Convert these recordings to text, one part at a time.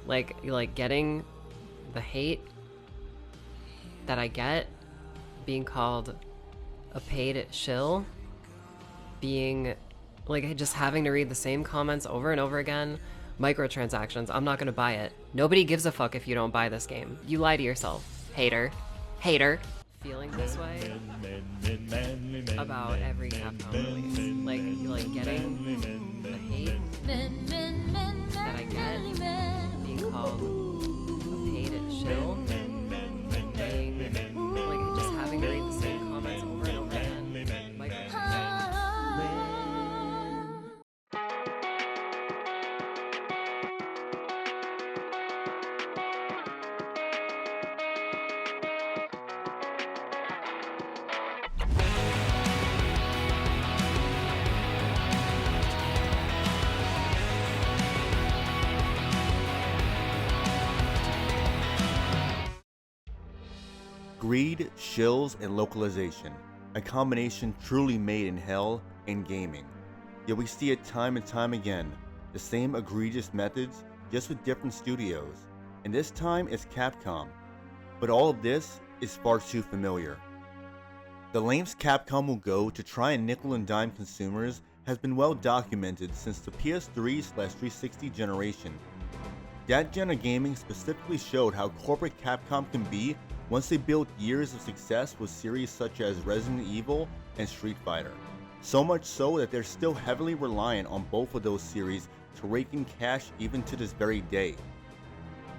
Like getting the hate that I get, being called a paid shill, being like just having to read the same comments over and over again. Microtransactions, I'm not gonna buy it. Nobody gives a fuck if you don't buy this game. You lie to yourself. Hater. Hater. Feeling this way about every Capcom release. Like getting the hate that I get, being called a paid shill, being like just having to read the same comments over and over again. Microtransactions. Greed, shills, and localization, a combination truly made in hell in gaming. Yet we see it time and time again, the same egregious methods, just with different studios, and this time it's Capcom. But all of this is far too familiar. The lengths Capcom will go to try and nickel and dime consumers has been well documented since the PS3/360 generation. That gen of gaming specifically showed how corporate Capcom can be once they built years of success with series such as Resident Evil and Street Fighter. So much so that they're still heavily reliant on both of those series to rake in cash even to this very day.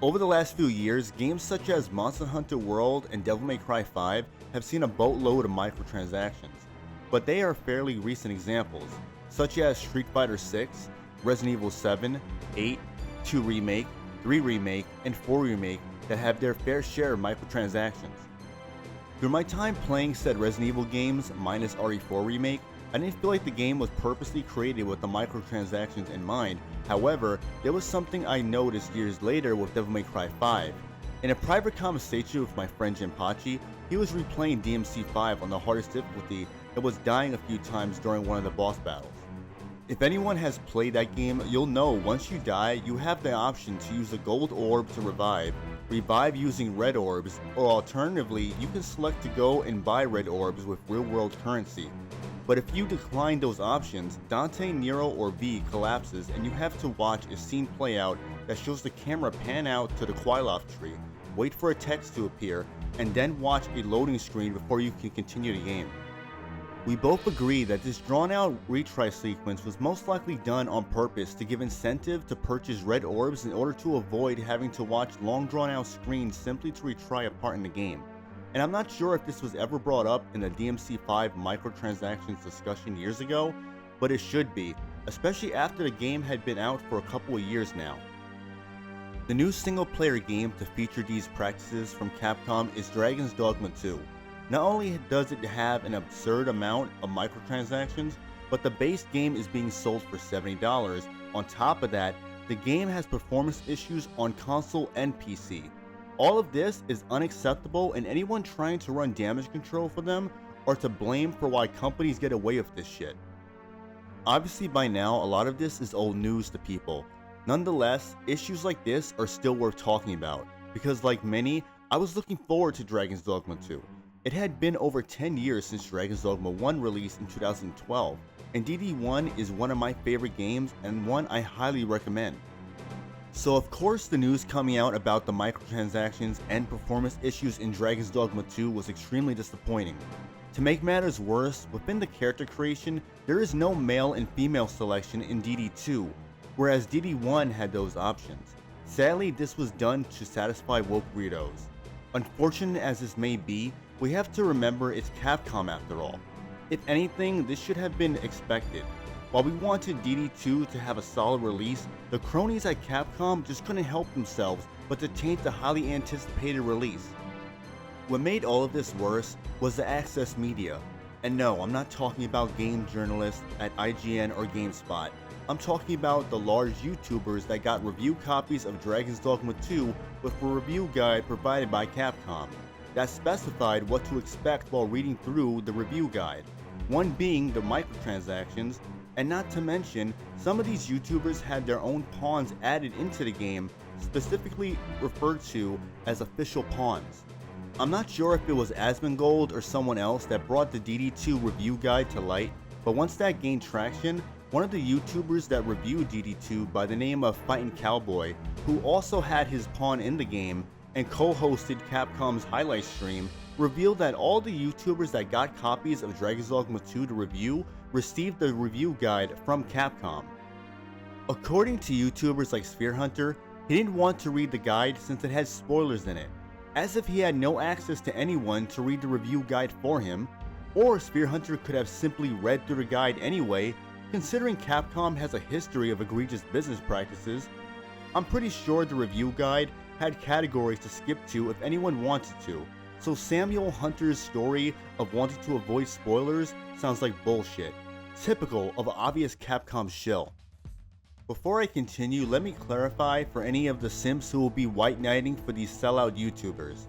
Over the last few years, games such as Monster Hunter World and Devil May Cry 5 have seen a boatload of microtransactions, but they are fairly recent examples, such as Street Fighter 6, Resident Evil 7, 8, 2 Remake, 3 Remake, and 4 Remake that have their fair share of microtransactions. Through my time playing said Resident Evil games, minus RE4 Remake, I didn't feel like the game was purposely created with the microtransactions in mind. However, there was something I noticed years later with Devil May Cry 5. In a private conversation with my friend Jinpachi, he was replaying DMC5 on the hardest difficulty and was dying a few times during one of the boss battles. If anyone has played that game, you'll know once you die, you have the option to use a gold orb to revive using red orbs, or alternatively, you can select to go and buy red orbs with real world currency. But if you decline those options, Dante, Nero, or V collapses and you have to watch a scene play out that shows the camera pan out to the Quailof tree, wait for a text to appear, and then watch a loading screen before you can continue the game. We both agree that this drawn out retry sequence was most likely done on purpose to give incentive to purchase red orbs in order to avoid having to watch long drawn out screens simply to retry a part in the game. And I'm not sure if this was ever brought up in the DMC5 microtransactions discussion years ago, but it should be, especially after the game had been out for a couple of years now. The new single player game to feature these practices from Capcom is Dragon's Dogma 2. Not only does it have an absurd amount of microtransactions, but the base game is being sold for $70. On top of that, the game has performance issues on console and PC. All of this is unacceptable, and anyone trying to run damage control for them are to blame for why companies get away with this shit. Obviously by now, a lot of this is old news to people. Nonetheless, issues like this are still worth talking about, because like many, I was looking forward to Dragon's Dogma 2. It had been over 10 years since Dragon's Dogma 1 released in 2012, and DD1 is one of my favorite games and one I highly recommend. So of course the news coming out about the microtransactions and performance issues in Dragon's Dogma 2 was extremely disappointing. To make matters worse, within the character creation, there is no male and female selection in DD2, whereas DD1 had those options. Sadly, this was done to satisfy woke weirdos. Unfortunate as this may be, we have to remember it's Capcom after all. If anything, this should have been expected. While we wanted DD2 to have a solid release, the cronies at Capcom just couldn't help themselves but to taint the highly anticipated release. What made all of this worse was the access media. And no, I'm not talking about game journalists at IGN or GameSpot. I'm talking about the large YouTubers that got review copies of Dragon's Dogma 2 with a review guide provided by Capcom that specified what to expect while reading through the review guide, one being the microtransactions, and not to mention, some of these YouTubers had their own pawns added into the game, specifically referred to as official pawns. I'm not sure if it was Asmongold or someone else that brought the DD2 review guide to light, but once that gained traction, one of the YouTubers that reviewed DD2 by the name of Fightin' Cowboy, who also had his pawn in the game and co-hosted Capcom's highlight stream, revealed that all the YouTubers that got copies of Dragon's Dogma 2 to review received the review guide from Capcom. According to YouTubers like Sphere Hunter, he didn't want to read the guide since it had spoilers in it, as if he had no access to anyone to read the review guide for him, or Sphere Hunter could have simply read through the guide anyway, considering Capcom has a history of egregious business practices. I'm pretty sure the review guide had categories to skip to if anyone wanted to, so Samuel Hunter's story of wanting to avoid spoilers sounds like bullshit, typical of obvious Capcom shill. Before I continue, let me clarify for any of the simps who will be white knighting for these sellout YouTubers.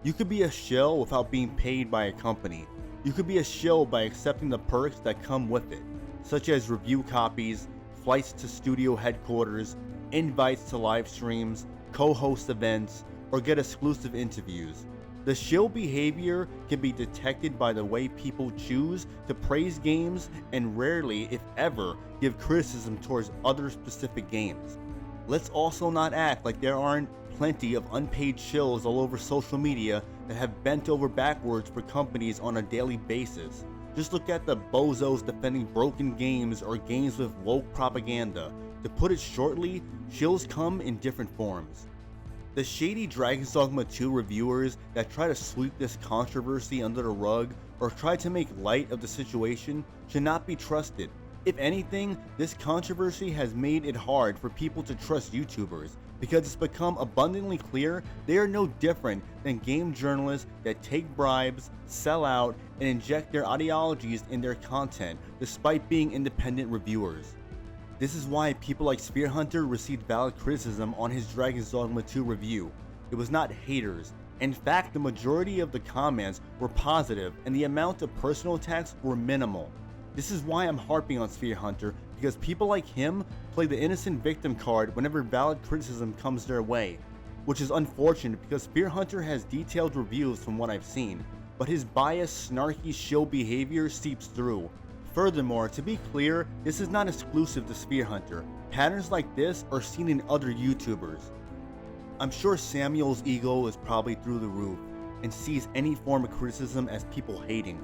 You could be a shill without being paid by a company. You could be a shill by accepting the perks that come with it, such as review copies, flights to studio headquarters, invites to live streams, co-host events, or get exclusive interviews. The shill behavior can be detected by the way people choose to praise games and rarely, if ever, give criticism towards other specific games. Let's also not act like there aren't plenty of unpaid shills all over social media that have bent over backwards for companies on a daily basis. Just look at the bozos defending broken games or games with woke propaganda. To put it shortly, shills come in different forms. The shady Dragon's Dogma 2 reviewers that try to sweep this controversy under the rug or try to make light of the situation should not be trusted. If anything, this controversy has made it hard for people to trust YouTubers because it's become abundantly clear they are no different than game journalists that take bribes, sell out, and inject their ideologies in their content despite being independent reviewers. This is why people like Sphere Hunter received valid criticism on his Dragon's Dogma 2 review. It was not haters. In fact, the majority of the comments were positive and the amount of personal attacks were minimal. This is why I'm harping on Sphere Hunter, because people like him play the innocent victim card whenever valid criticism comes their way, which is unfortunate because Sphere Hunter has detailed reviews from what I've seen, but his biased, snarky shill behavior seeps through. Furthermore, to be clear, this is not exclusive to Sphere Hunter. Patterns like this are seen in other YouTubers. I'm sure Samuel's ego is probably through the roof and sees any form of criticism as people hating.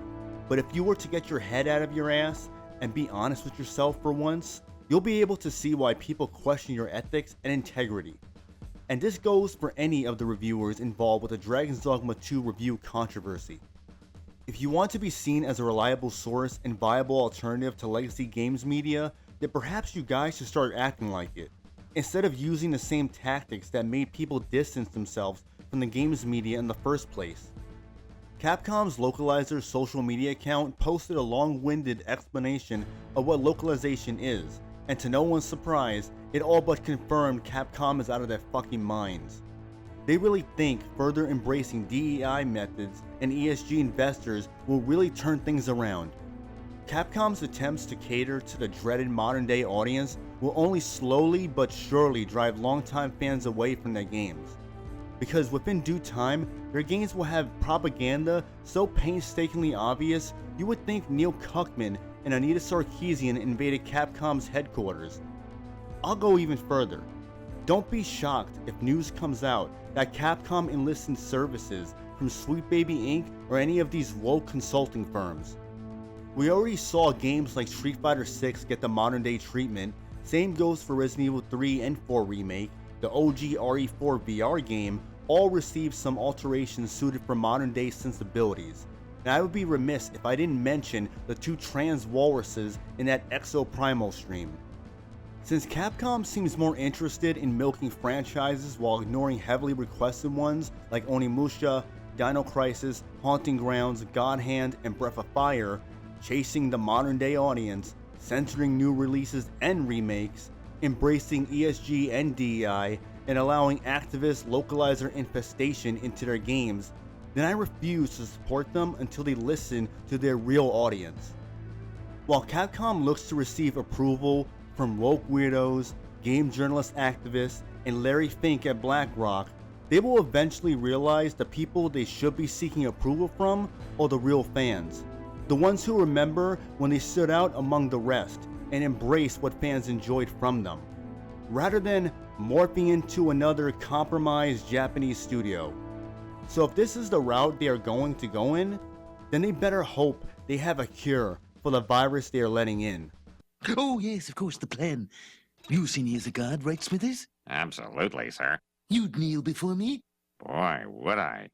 But if you were to get your head out of your ass and be honest with yourself for once, you'll be able to see why people question your ethics and integrity. And this goes for any of the reviewers involved with the Dragon's Dogma 2 review controversy. If you want to be seen as a reliable source and viable alternative to legacy games media, then perhaps you guys should start acting like it, instead of using the same tactics that made people distance themselves from the games media in the first place. Capcom's Localizer's social media account posted a long-winded explanation of what localization is, and to no one's surprise, it all but confirmed Capcom is out of their fucking minds. They really think further embracing DEI methods and ESG investors will really turn things around. Capcom's attempts to cater to the dreaded modern-day audience will only slowly but surely drive longtime fans away from their games. Because within due time, their games will have propaganda so painstakingly obvious, you would think Neil Cuckman and Anita Sarkeesian invaded Capcom's headquarters. I'll go even further. Don't be shocked if news comes out that Capcom enlisted services from Sweet Baby Inc. or any of these woke consulting firms. We already saw games like Street Fighter 6 get the modern day treatment, same goes for Resident Evil 3 and 4 Remake, the OG RE4 VR game all received some alterations suited for modern day sensibilities. And I would be remiss if I didn't mention the two trans walruses in that Exo Primal stream. Since Capcom seems more interested in milking franchises while ignoring heavily requested ones like Onimusha, Dino Crisis, Haunting Grounds, God Hand, and Breath of Fire, chasing the modern day audience, censoring new releases and remakes, embracing ESG and DEI, and allowing activist localizer infestation into their games, then I refuse to support them until they listen to their real audience. While Capcom looks to receive approval from woke weirdos, game journalist activists, and Larry Fink at BlackRock, they will eventually realize the people they should be seeking approval from are the real fans. The ones who remember when they stood out among the rest and embraced what fans enjoyed from them, rather than morphing into another compromised Japanese studio. So if this is the route they are going to go in, then they better hope they have a cure for the virus they are letting in. Oh, yes, of course, the plan. You see me as a god, right, Smithers? Absolutely, sir. You'd kneel before me? Boy, would I.